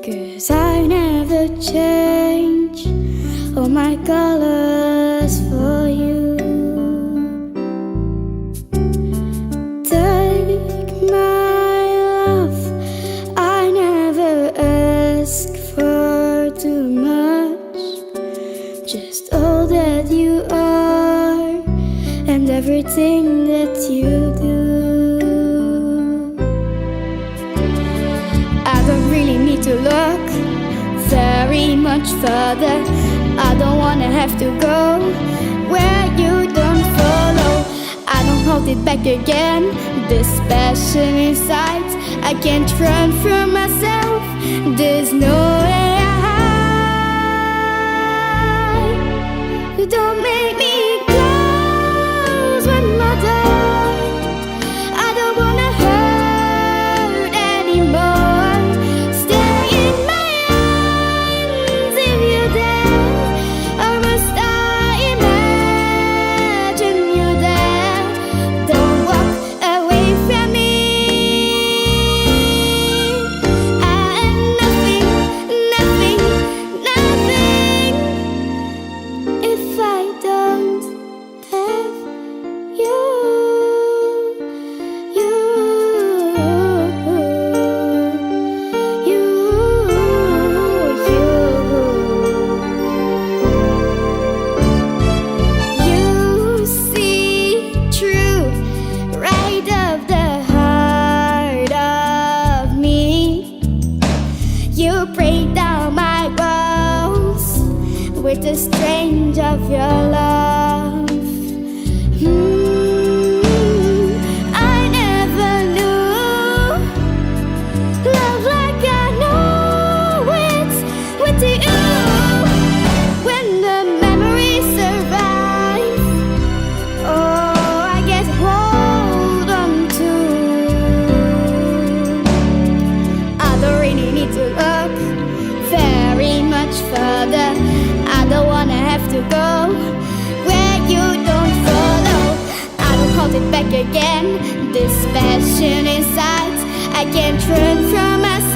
'Cause I never change all my colors for you. Take my love, I never ask for too much. Just all that you are and everything that you do. I don't really need to look very much further. I don't wanna have to go where you don't follow. I don't hold it back again. This passion inside, I can't run from myself. There's no way out. You don't make me close one more door. I don't wanna hurt anymore. Stay in my arms if you're there. Or must I imagine you there? Don't walk away from me. I am nothing, nothing, nothing if I don't have you. You see through right of the heart of me. You break down my walls with the strength of your love. I never knew love like I know it with you. When the memories survive, oh, I get hold on to. I don't really need to look very much further. I don't wanna have to go where you don't follow. I don't hold it back again. This passion inside, I can't run from myself.